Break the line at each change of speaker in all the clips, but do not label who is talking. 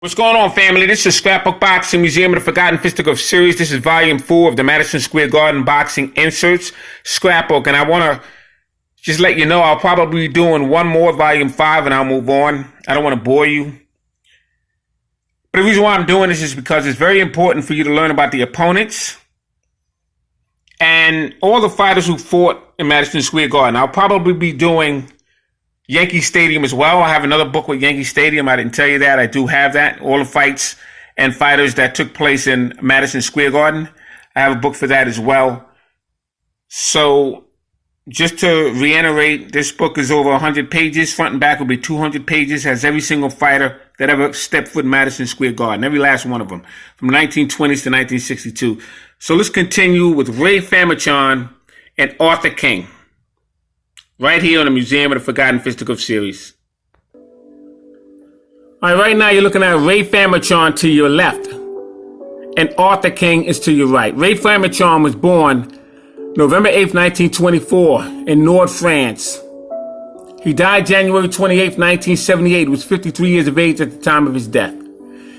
What's going on, family? This is Scrapbook Boxing Museum of the Forgotten Fisticuffs series. This is volume 4 of the Madison Square Garden Boxing Inserts Scrapbook. And I want to just let you know I'll probably be doing one more, volume 5, and I'll move on. I don't want to bore you. But the reason why I'm doing this is because it's very important for you to learn about the opponents and all the fighters who fought in Madison Square Garden. I'll probably be doing Yankee Stadium as well. I have another book with Yankee Stadium. I didn't tell you that. I do have that. All the fights and fighters that took place in Madison Square Garden. I have a book for that as well. So just to reiterate, this book is over 100 pages. Front and back will be 200 pages. Has every single fighter that ever stepped foot in Madison Square Garden. Every last one of them. From 1920s to 1962. So let's continue with Ray Famechon and Arthur King. Right here on the Museum of the Forgotten Fisticuffs series. All right, right now you're looking at Ray Famechon to your left, and Arthur King is to your right. Ray Famechon was born November 8th, 1924, in Nord, France. He died January 28th, 1978. He was 53 years of age at the time of his death.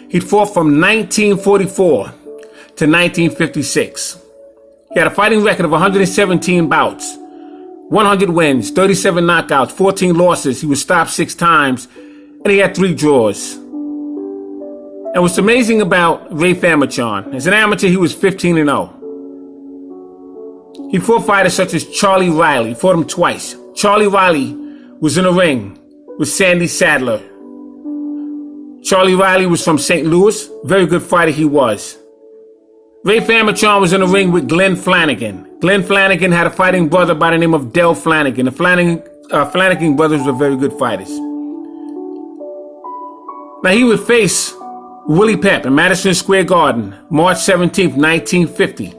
He fought from 1944 to 1956. He had a fighting record of 117 bouts. 100 wins, 37 knockouts, 14 losses. He was stopped 6 times, and he had 3 draws. And what's amazing about Ray Famechon, as an amateur, he was 15-0. He fought fighters such as Charlie Riley. He fought him twice. Charlie Riley was in a ring with Sandy Sadler. Charlie Riley was from St. Louis. Very good fighter he was. Ray Famechon was in a ring with Glenn Flanagan. Glenn Flanagan had a fighting brother by the name of Del Flanagan. The Flanagan brothers were very good fighters. Now he would face Willie Pep in Madison Square Garden, March 17th, 1950.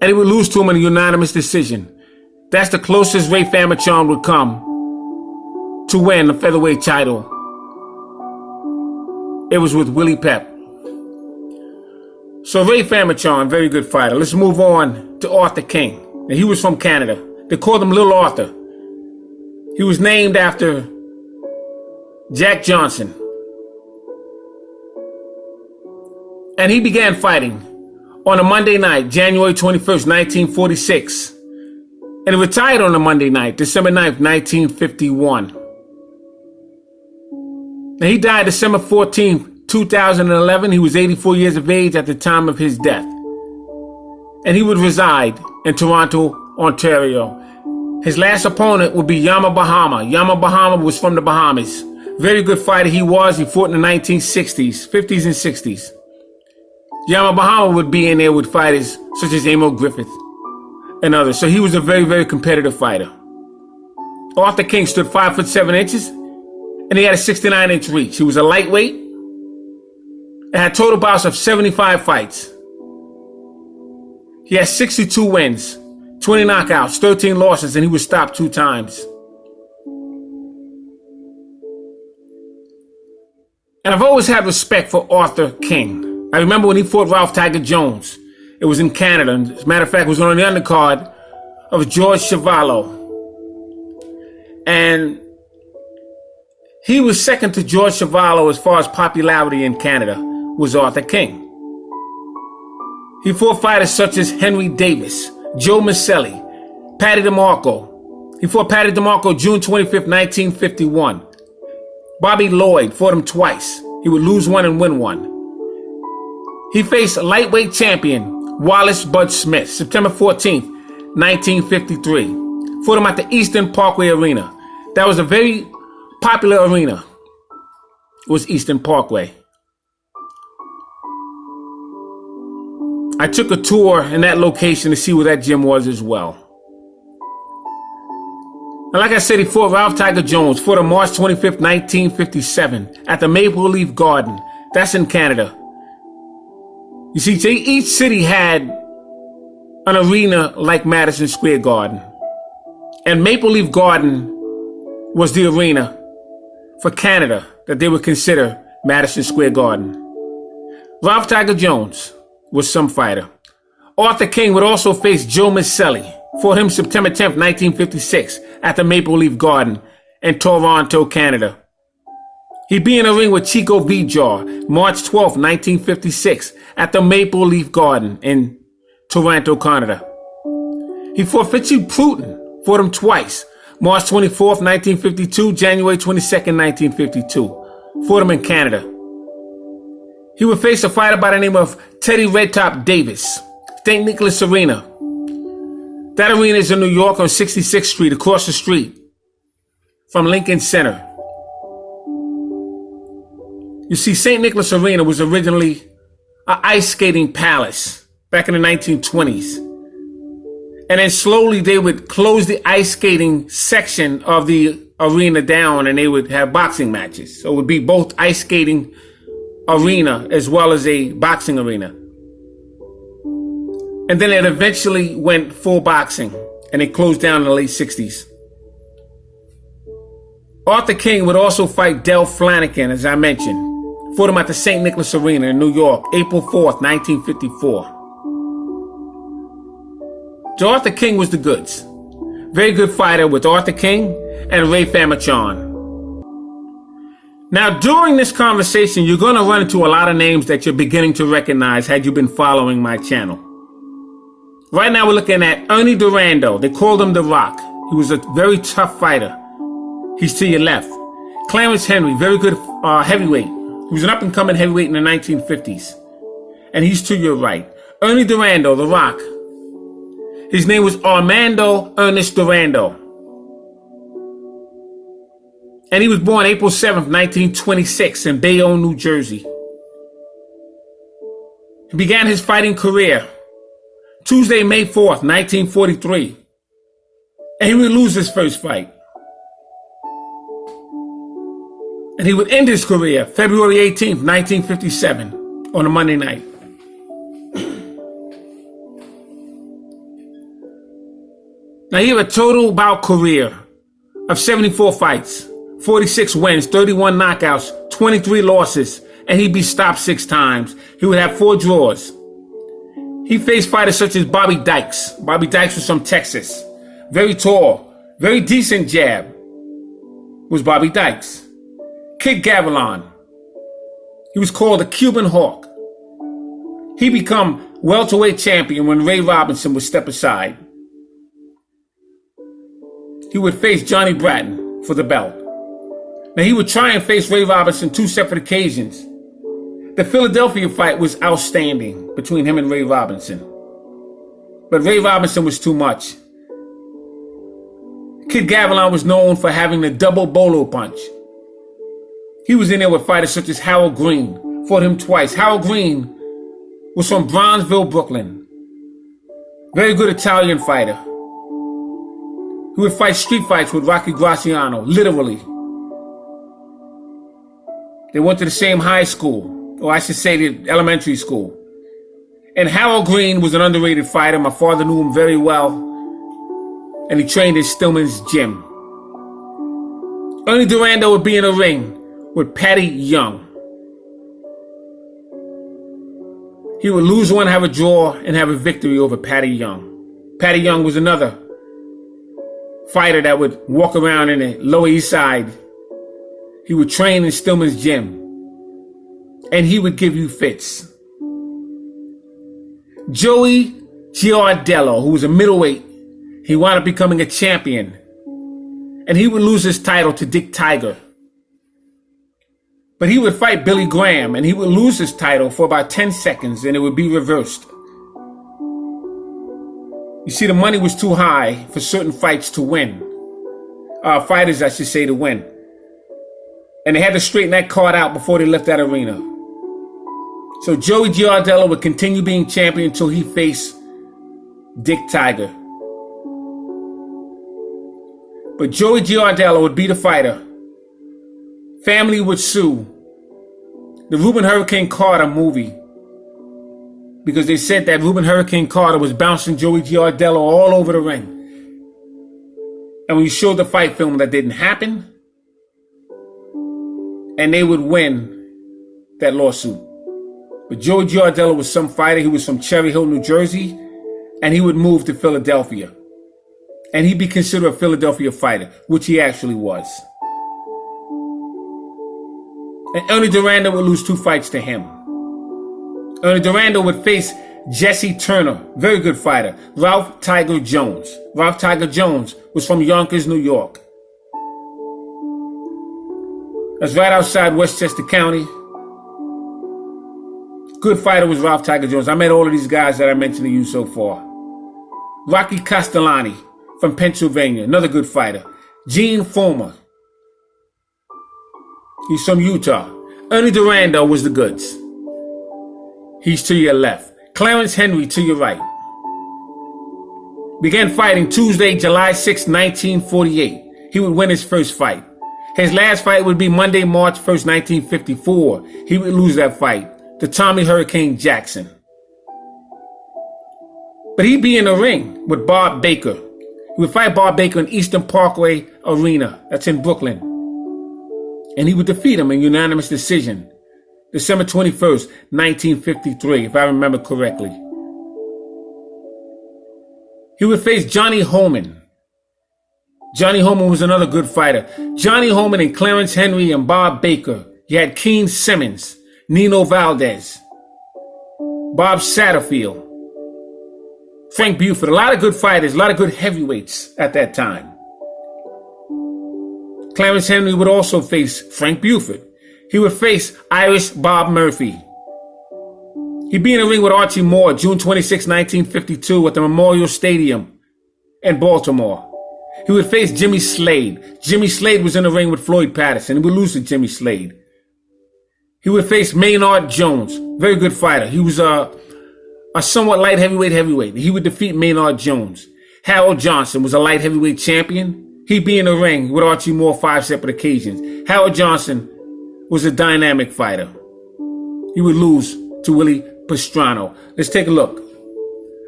And he would lose to him in a unanimous decision. That's the closest Ray Famechon would come to win the featherweight title. It was with Willie Pep. So Ray Famechon, very good fighter. Let's move on to Arthur King. Now, he was from Canada. They called him Little Arthur. He was named after Jack Johnson. And he began fighting on a Monday night, January 21st, 1946. And he retired on a Monday night, December 9th, 1951. Now, he died December 14th, 2011. He was 84 years of age at the time of his death. And he would reside in Toronto, Ontario. His last opponent would be Yama Bahama. Yama Bahama was from the Bahamas. Very good fighter he was. He fought in the 1960s, 50s and 60s. Yama Bahama would be in there with fighters such as Emil Griffith and others. So he was a very, very competitive fighter. Arthur King stood 5'7" and he had a 69-inch reach. He was a lightweight. It had total bouts of 75 fights. He had 62 wins, 20 knockouts, 13 losses, and he was stopped 2 times. And I've always had respect for Arthur King. I remember when he fought Ralph Tiger Jones. It was in Canada. As a matter of fact, it was on the undercard of George Chuvalo. And he was second to George Chuvalo as far as popularity in Canada. Was Arthur King. He fought fighters such as Henry Davis, Joe Maselli, Patty DeMarco. He fought Patty DeMarco June 25th, 1951. Bobby Lloyd fought him twice. He would lose one and win one. He faced lightweight champion Wallace Bud Smith, September 14th, 1953. Fought him at the Eastern Parkway Arena. That was a very popular arena. It was Eastern Parkway. I took a tour in that location to see where that gym was as well. And like I said, he fought Ralph Tiger Jones, fought on March 25th, 1957 at the Maple Leaf Garden. That's in Canada. You see, each city had an arena like Madison Square Garden. And Maple Leaf Garden was the arena for Canada that they would consider Madison Square Garden. Ralph Tiger Jones was some fighter. Arthur King would also face Joe Maselli. Fought him September 10th, 1956 at the Maple Leaf Garden in Toronto, Canada. He'd be in a ring with Chico Vijar, March 12, 1956, at the Maple Leaf Garden in Toronto, Canada. He fought Richard Pruden, fought him twice, March 24th, 1952, January 22nd, 1952. Fought him in Canada. He would face a fighter by the name of Teddy Red Top Davis, St. Nicholas Arena. That arena is in New York on 66th Street, across the street from Lincoln Center. You see, St. Nicholas Arena was originally an ice skating palace back in the 1920s. And then slowly they would close the ice skating section of the arena down and they would have boxing matches. So it would be both ice skating arena as well as a boxing arena. And then it eventually went full boxing and it closed down in the late 60s. Arthur King would also fight Del Flanagan, as I mentioned. Fought him at the St. Nicholas Arena in New York, April 4th, 1954. So Arthur King was the goods. Very good fighter with Arthur King and Ray Famachon. Now, during this conversation, you're going to run into a lot of names that you're beginning to recognize had you been following my channel. Right now, we're looking at Ernie Durando. They called him The Rock. He was a very tough fighter. He's to your left. Clarence Henry, very good heavyweight. He was an up-and-coming heavyweight in the 1950s. And he's to your right. Ernie Durando, The Rock. His name was Armando Ernest Durando. And he was born April 7th, 1926 in Bayonne, New Jersey. He began his fighting career Tuesday, May 4th, 1943. And he would lose his first fight. And he would end his career February 18th, 1957 on a Monday night. Now he had a total bout career of 74 fights, 46 wins, 31 knockouts, 23 losses, and he'd be stopped 6 times. He would have 4 draws. He faced fighters such as Bobby Dykes. Bobby Dykes was from Texas. Very tall, very decent jab was Bobby Dykes. Kid Gavilan. He was called the Cuban Hawk. He became welterweight champion when Ray Robinson would step aside. He would face Johnny Bratton for the belt. Now he would try and face Ray Robinson 2 separate occasions. The Philadelphia fight was outstanding between him and Ray Robinson. But Ray Robinson was too much. Kid Gavilan was known for having the double bolo punch. He was in there with fighters such as Harold Green. Fought him twice. Harold Green was from Bronzeville, Brooklyn. Very good Italian fighter. He would fight street fights with Rocky Graziano, literally. They went to the same high school, or I should say the elementary school. And Harold Green was an underrated fighter. My father knew him very well. And he trained at Stillman's gym. Ernie Durando would be in a ring with Patty Young. He would lose one, have a draw, and have a victory over Patty Young. Patty Young was another fighter that would walk around in the Lower East Side. He would train in Stillman's gym. And he would give you fits. Joey Giardello, who was a middleweight, he wound up becoming a champion. And he would lose his title to Dick Tiger. But he would fight Billy Graham, and he would lose his title for about 10 seconds, and it would be reversed. You see, the money was too high for certain fights to win. Fighters, I should say, to win. And they had to straighten that card out before they left that arena. So Joey Giardello would continue being champion until he faced Dick Tiger. But Joey Giardello would be the fighter. Family would sue the Reuben Hurricane Carter movie because they said that Reuben Hurricane Carter was bouncing Joey Giardello all over the ring. And when you showed the fight film, that didn't happen. And they would win that lawsuit. But Joey Giardello was some fighter. He was from Cherry Hill, New Jersey. And he would move to Philadelphia. And he'd be considered a Philadelphia fighter, which he actually was. and Ernie Durando would lose 2 fights to him. Ernie Durando would face Jesse Turner, very good fighter, Ralph Tiger Jones. Ralph Tiger Jones was from Yonkers, New York. That's right outside Westchester County. Good fighter was Ralph Tiger Jones. I met all of these guys that I mentioned to you so far. Rocky Castellani from Pennsylvania, another good fighter. Gene Foreman. He's from Utah. Ernie Durando was the goods. He's to your left. Clarence Henry to your right. Began fighting Tuesday, July 6, 1948. He would win his first fight. His last fight would be Monday, March 1st, 1954. He would lose that fight to Tommy Hurricane Jackson. But he'd be in the ring with Bob Baker. He would fight Bob Baker in Eastern Parkway Arena. That's in Brooklyn. And he would defeat him in unanimous decision. December 21st, 1953, if I remember correctly. He would face Johnny Holman. Johnny Holman was another good fighter. Johnny Holman and Clarence Henry and Bob Baker. You had Keen Simmons, Nino Valdez, Bob Satterfield, Frank Buford. A lot of good fighters, a lot of good heavyweights at that time. Clarence Henry would also face Frank Buford. He would face Irish Bob Murphy. He'd be in the ring with Archie Moore June 26, 1952 at the Memorial Stadium in Baltimore. He would face Jimmy Slade. Jimmy Slade was in the ring with Floyd Patterson. He would lose to Jimmy Slade. He would face Maynard Jones, very good fighter. He was a somewhat light heavyweight. He would defeat Maynard Jones. Harold Johnson was a light heavyweight champion. He'd be in the ring with Archie Moore 5 separate occasions. Harold Johnson was a dynamic fighter. He would lose to Willie Pastrano. Let's take a look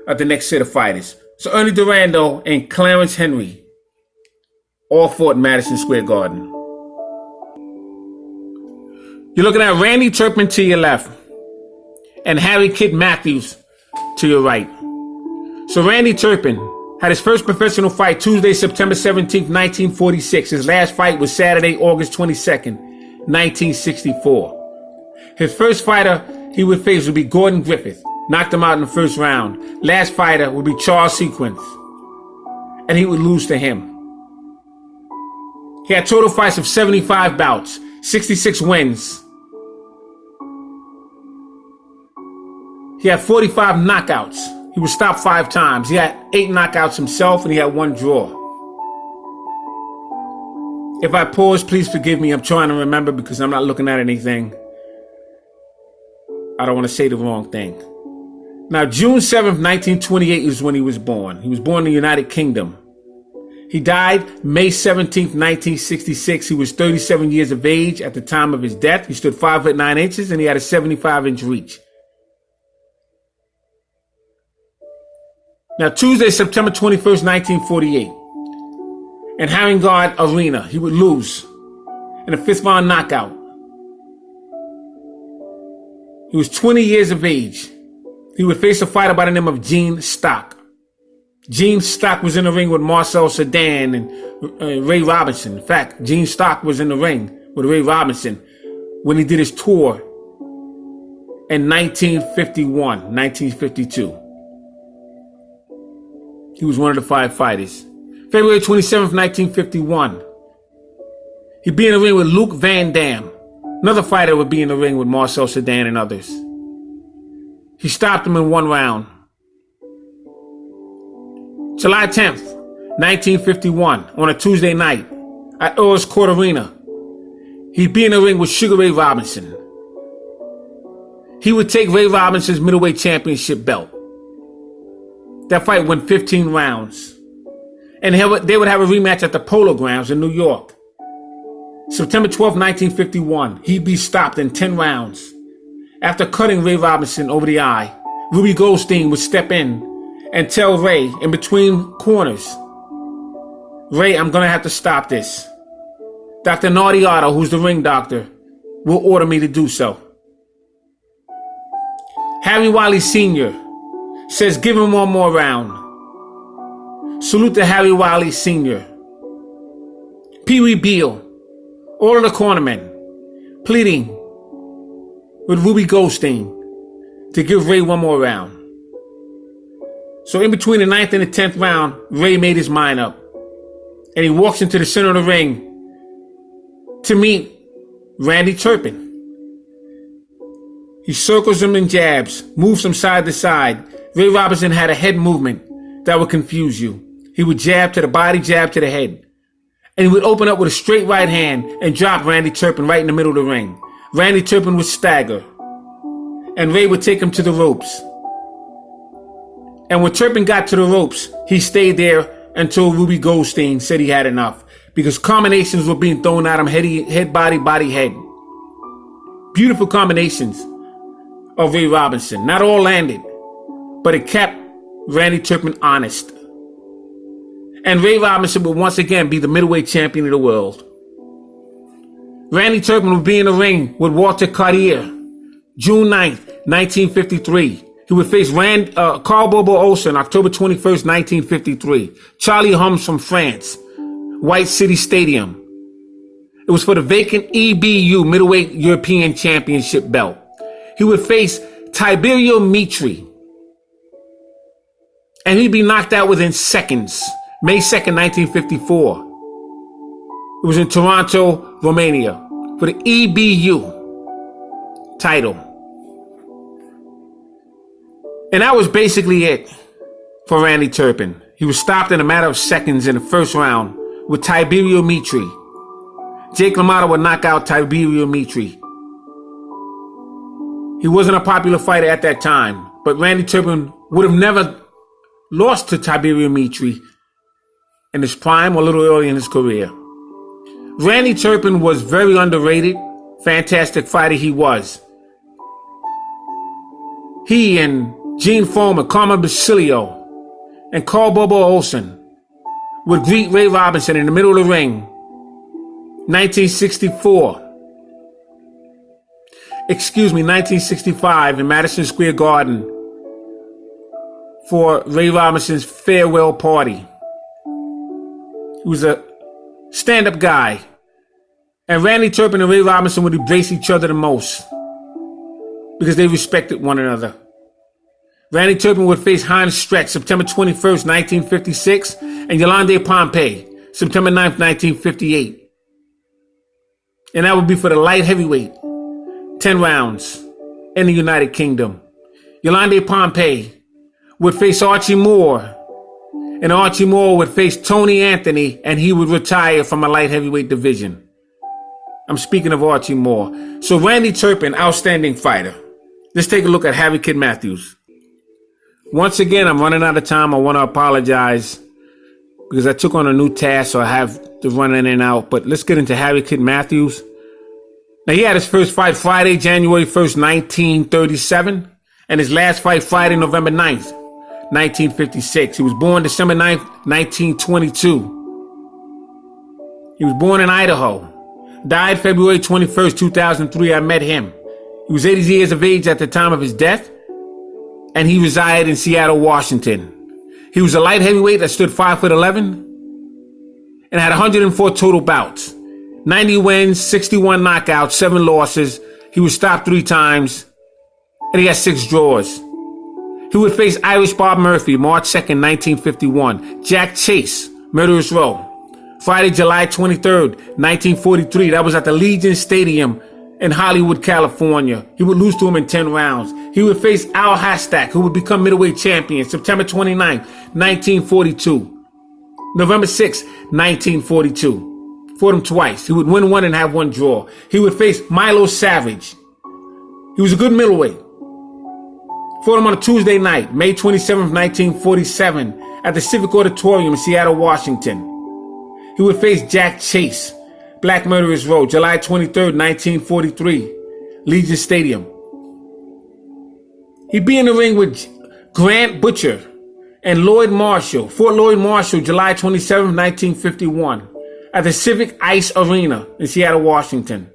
at the next set of fighters. So Ernie Durando and Clarence Henry all fought in Madison Square Garden. You're looking at Randy Turpin to your left and Harry Kid Matthews to your right. So Randy Turpin had his first professional fight Tuesday, September 17th, 1946. His last fight was Saturday, August 22nd, 1964. His first fighter he would face would be Gordon Griffith. Knocked him out in the first round. Last fighter would be Charles Sequence. And he would lose to him. He had total fights of 75 bouts, 66 wins. He had 45 knockouts. He was stopped 5 times. He had 8 knockouts himself and he had 1 draw. If I pause, please forgive me. I'm trying to remember because I'm not looking at anything. I don't want to say the wrong thing. Now, June 7th, 1928 is when he was born. He was born in the United Kingdom. He died May 17th, 1966. He was 37 years of age at the time of his death. He stood 5 foot 9 inches and he had a 75-inch reach. Now, Tuesday, September 21st, 1948, in Haringard Arena, he would lose in a 5th round knockout. He was 20 years of age. He would face a fighter by the name of Gene Stock. Gene Stock was in the ring with Marcel Sedan and Ray Robinson. In fact, Gene Stock was in the ring with Ray Robinson when he did his tour in 1952. He was one of the 5 fighters. February 27th, 1951. He'd be in the ring with Luke Van Dam. Another fighter would be in the ring with Marcel Sedan and others. He stopped him in 1 round. July 10th, 1951, on a Tuesday night at Earl's Court Arena, he'd be in the ring with Sugar Ray Robinson. He would take Ray Robinson's middleweight championship belt. That fight went 15 rounds. And they would have a rematch at the Polo Grounds in New York. September 12, 1951, he'd be stopped in 10 rounds. After cutting Ray Robinson over the eye, Ruby Goldstein would step in and tell Ray in between corners, "Ray, I'm going to have to stop this. Dr. Nardiato, who's the ring doctor, will order me to do so." Harry Wiley Sr. says, "Give him 1 more round." Salute to Harry Wiley Sr. Pee Wee Beal, all of the cornermen, pleading with Ruby Goldstein to give Ray one more round. So in between the 9th and the 10th round, Ray made his mind up. And he walks into the center of the ring to meet Randy Turpin. He circles him and jabs, moves from side to side. Ray Robinson had a head movement that would confuse you. He would jab to the body, jab to the head. And he would open up with a straight right hand and drop Randy Turpin right in the middle of the ring. Randy Turpin would stagger. And Ray would take him to the ropes. And when Turpin got to the ropes, he stayed there until Ruby Goldstein said he had enough. Because combinations were being thrown at him, head, body, body, head. Beautiful combinations of Ray Robinson. Not all landed, but it kept Randy Turpin honest. And Ray Robinson would once again be the middleweight champion of the world. Randy Turpin would be in the ring with Walter Cartier, June 9th, 1953. He would face Carl Bobo Olsen, October 21st, 1953. Charlie Hums from France, White City Stadium. It was for the vacant EBU Middleweight European Championship belt. He would face Tiberio Mitri. And he'd be knocked out within seconds. May 2nd, 1954. It was in Toronto, Romania, for the EBU title. And that was basically it for Randy Turpin. He was stopped in a matter of seconds in the first round with Tiberio Mitri. Jake LaMotta would knock out Tiberio Mitri. He wasn't a popular fighter at that time, but Randy Turpin would have never lost to Tiberio Mitri in his prime or a little early in his career. Randy Turpin was very underrated, fantastic fighter he was. He and Gene Foreman, Carmen Basilio, and Carl Bobo Olsen would greet Ray Robinson in the middle of the ring, 1965 in Madison Square Garden for Ray Robinson's farewell party. He was a stand-up guy. And Randy Turpin and Ray Robinson would embrace each other the most because they respected one another. Randy Turpin would face Hans Stretch September 21st, 1956, and Yolande Pompey September 9th, 1958. And that would be for the light heavyweight, 10 rounds in the United Kingdom. Yolande Pompey would face Archie Moore, and Archie Moore would face Tony Anthony, and he would retire from a light heavyweight division. I'm speaking of Archie Moore. So Randy Turpin, outstanding fighter. Let's take a look at Harry Kid Matthews. Once again, I'm running out of time. I want to apologize because I took on a new task, so I have to run in and out. But let's get into Harry Kid Matthews. Now, he had his first fight Friday, January 1st, 1937, and his last fight Friday, November 9th, 1956. He was born December 9th, 1922. He was born in Idaho. Died February 21st, 2003. I met him. He was 80 years of age at the time of his death, and he resided in Seattle, Washington. He was a light heavyweight that stood 5'11" and had 104 total bouts. 90 wins, 61 knockouts, 7 losses. He was stopped 3 times, and he had 6 draws. He would face Irish Bob Murphy, March 2nd, 1951. Jack Chase, Murderers Row, Friday, July 23rd, 1943. That was at the Legion Stadium in Hollywood, California. He would lose to him in 10 rounds. He would face Al Hastak, who would become middleweight champion, September 29th, 1942. November 6th, 1942. Fought him twice. He would win 1 and have 1 draw. He would face Milo Savage. He was a good middleweight. Fought him on a Tuesday night, May 27th, 1947, at the Civic Auditorium in Seattle, Washington. He would face Jack Chase, Black Murderers Row, July 23rd, 1943, Legion Stadium. He'd be in the ring with Grant Butcher and Lloyd Marshall, Fort Lloyd Marshall, July 27th, 1951, at the Civic Ice Arena in Seattle, Washington.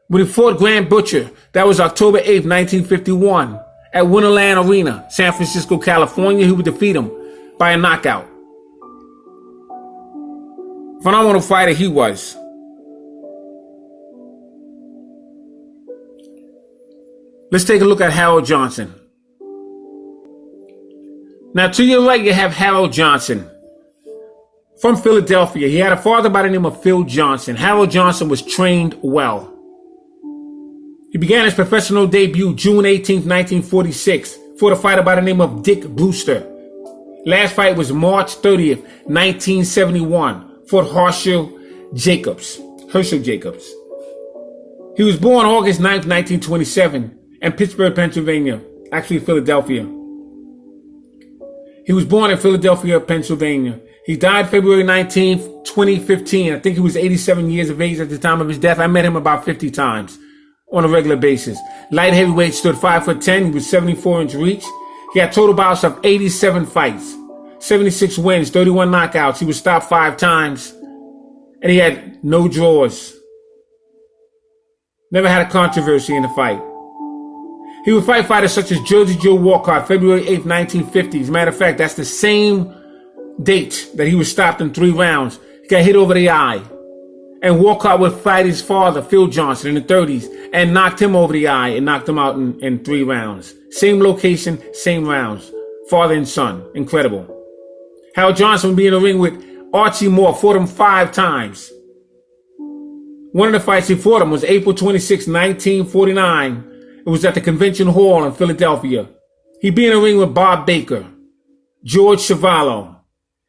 When he fought Grant Butcher, that was October 8th, 1951, at Winterland Arena, San Francisco, California. He would defeat him by a knockout. Phenomenal fighter he was. Let's take a look at Harold Johnson. Now, to your right, you have Harold Johnson from Philadelphia. He had a father by the name of Phil Johnson. Harold Johnson was trained well. He began his professional debut June 18, 1946, fought a fighter by the name of Dick Brewster. Last fight was March 30th, 1971, fought Herschel Jacobs. He was born August 9th, 1927, in Pittsburgh, Pennsylvania, actually Philadelphia. He was born in Philadelphia, Pennsylvania. He died February 19th, 2015. I think he was 87 years of age at the time of his death. I met him about 50 times on a regular basis. Light heavyweight, stood 5'10". He was 74-inch reach. He had total bouts of 87 fights, 76 wins, 31 knockouts. He was stopped 5 times, and he had no draws. Never had a controversy in the fight. He would fight fighters such as Jersey Joe Walcott, February 8th, 1950. As a matter of fact, that's the same date that he was stopped in 3 rounds. He got hit over the eye. And Walcott would fight his father, Phil Johnson, in the 30s, and knocked him over the eye and knocked him out in 3 rounds. Same location, same rounds. Father and son. Incredible. Harold Johnson would be in the ring with Archie Moore, fought him 5 times. One of the fights he fought him was April 26, 1949. It was at the Convention Hall in Philadelphia. He'd be in the ring with Bob Baker, George Chuvalo.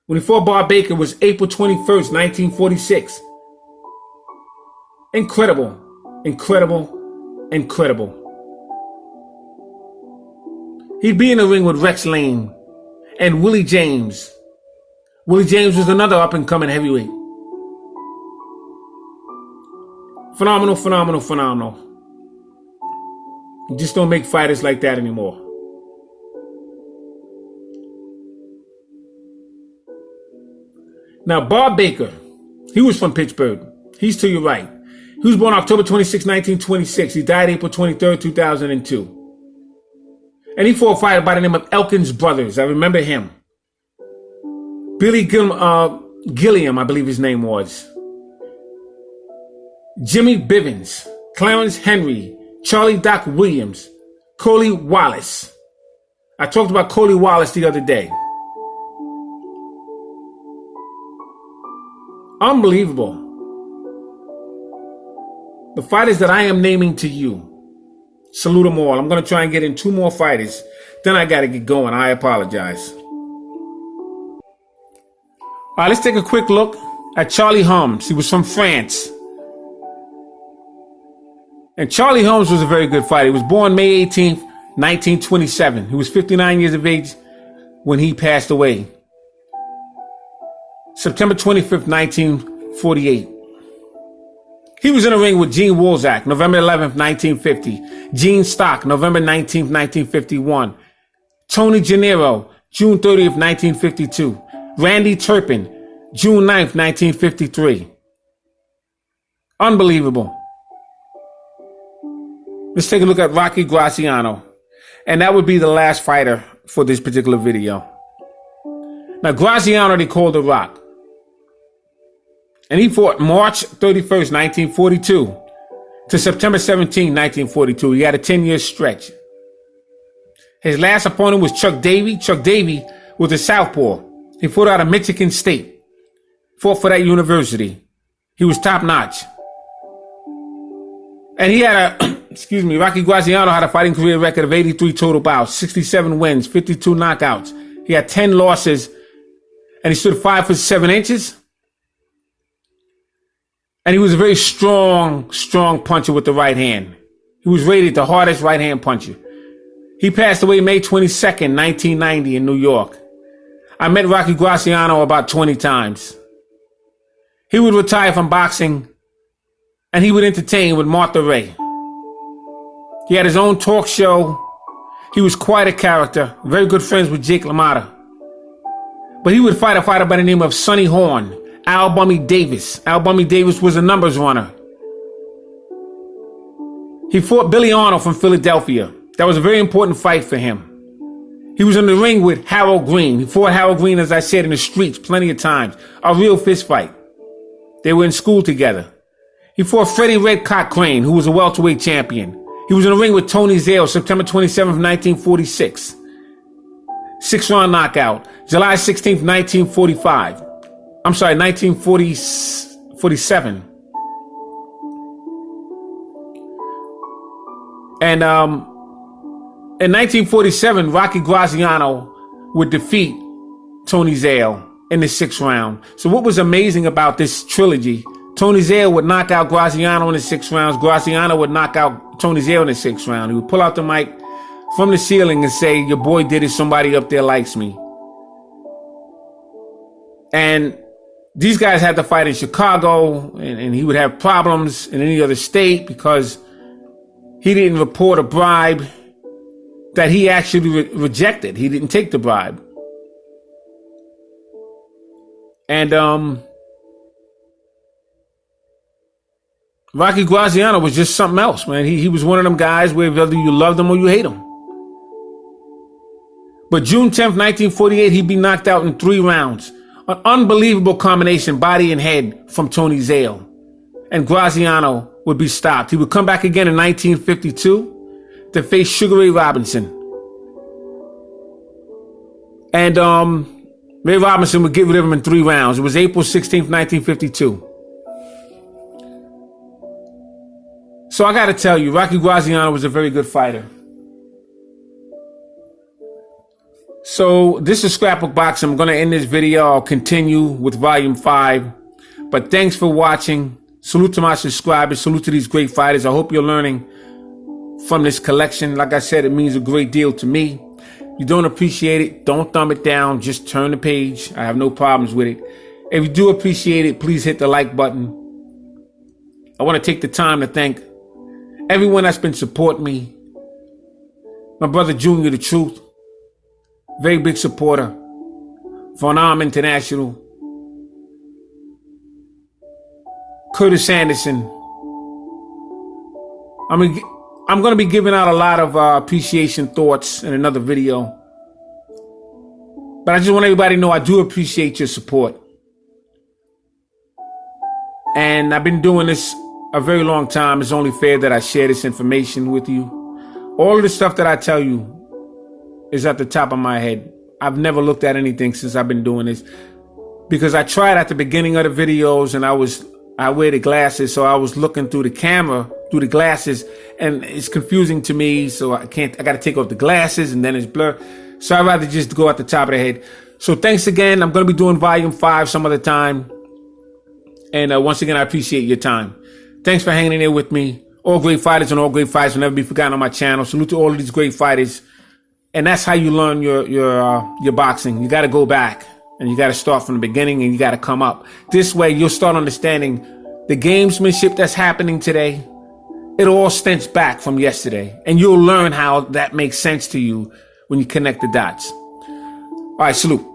When he fought Bob Baker, it was April 21st, 1946. Incredible, incredible, incredible. He'd be in the ring with Rex Lane and Willie James. Willie James was another up-and-coming heavyweight. Phenomenal, phenomenal, phenomenal. You just don't make fighters like that anymore. Now, Bob Baker, he was from Pittsburgh. He's to your right. He was born October 26, 1926. He died April 23, 2002. And he fought a fighter by the name of Elkins Brothers. I remember him. Billy Gilliam, I believe his name was. Jimmy Bivens, Clarence Henry, Charlie Doc Williams, Coley Wallace. I talked about Coley Wallace the other day. Unbelievable. The fighters that I am naming to you, salute them all. I'm going to try and get in 2 more fighters. Then I got to get going. I apologize. All right, let's take a quick look at Charlie Holmes. He was from France. And Charlie Holmes was a very good fighter. He was born May 18th, 1927. He was 59 years of age when he passed away. September 25th, 1948. He was in the ring with Gene Wolzak, November 11th, 1950. Gene Stock, November 19th, 1951. Tony Gennaro, June 30th, 1952. Randy Turpin, June 9th, 1953. Unbelievable. Let's take a look at Rocky Graziano. And that would be the last fighter for this particular video. Now, Graziano, they called The Rock. And he fought March 31st, 1942 to September 17, 1942. He had a 10-year stretch. His last opponent was Chuck Davey. Chuck Davey was a southpaw. He fought out of Michigan State. Fought for that university. He was top-notch. And he had Rocky Graziano had a fighting career record of 83 total bouts, 67 wins, 52 knockouts. He had 10 losses, and he stood 5'7". And he was a very strong puncher with the right hand. He was rated the hardest right-hand puncher. He passed away May 22nd, 1990 in New York. I met Rocky Graziano about 20 times. He would retire from boxing, and he would entertain with Martha Ray. He had his own talk show. He was quite a character, very good friends with Jake LaMotta. But he would fight a fighter by the name of Sonny Horn, Al Bummy Davis. Al Bummy Davis was a numbers runner. He fought Billy Arnold from Philadelphia. That was a very important fight for him. He was in the ring with Harold Green. He fought Harold Green, as I said, in the streets plenty of times. A real fist fight. They were in school together. He fought Freddie Red Cock Crane, who was a welterweight champion. He was in the ring with Tony Zale, September 27th, 1946. 6-round knockout. July 16th, 1945. I'm sorry, 1947. And in 1947, Rocky Graziano would defeat Tony Zale in the 6th round. So what was amazing about this trilogy, Tony Zale would knock out Graziano in the 6 rounds. Graziano would knock out Tony Zale in the 6th round. He would pull out the mic from the ceiling and say, your boy did it, somebody up there likes me. And these guys had to fight in Chicago, and he would have problems in any other state because he didn't report a bribe that he actually rejected. He didn't take the bribe. And Rocky Graziano was just something else, man. He was one of them guys where whether you loved him or you hate him. But June 10th, 1948, he'd be knocked out in 3 rounds. An unbelievable combination, body and head, from Tony Zale. And Graziano would be stopped. He would come back again in 1952 to face Sugar Ray Robinson. And Ray Robinson would get rid of him in 3 rounds. It was April 16th, 1952. So I got to tell you, Rocky Graziano was a very good fighter. So this is Scrapbook Boxing. I'm going to end this video. I'll continue with Volume 5. But thanks for watching. Salute to my subscribers. Salute to these great fighters. I hope you're learning from this collection. Like I said, it means a great deal to me. You don't appreciate it, don't thumb it down. Just turn the page. I have no problems with it. If you do appreciate it, please hit the like button. I want to take the time to thank everyone that's been supporting me. My brother Junior, The Truth. Very big supporter. Von Arm International. Curtis Anderson. I'm going to be giving out a lot of appreciation thoughts in another video. But I just want everybody to know I do appreciate your support. And I've been doing this a very long time. It's only fair that I share this information with you. All of the stuff that I tell you is at the top of my head. I've never looked at anything since I've been doing this. Because I tried at the beginning of the videos and I wear the glasses, so I was looking through the camera, through the glasses, and it's confusing to me, so I got to take off the glasses and then it's blurred. So I'd rather just go at the top of the head. So thanks again. I'm going to be doing Volume 5 some other time. And once again, I appreciate your time. Thanks for hanging in there with me. All great fighters and all great fights will never be forgotten on my channel. Salute to all of these great fighters. And that's how you learn your boxing. You got to go back and you got to start from the beginning and you got to come up. This way you'll start understanding the gamesmanship that's happening today. It all stems back from yesterday. And you'll learn how that makes sense to you when you connect the dots. All right, salute.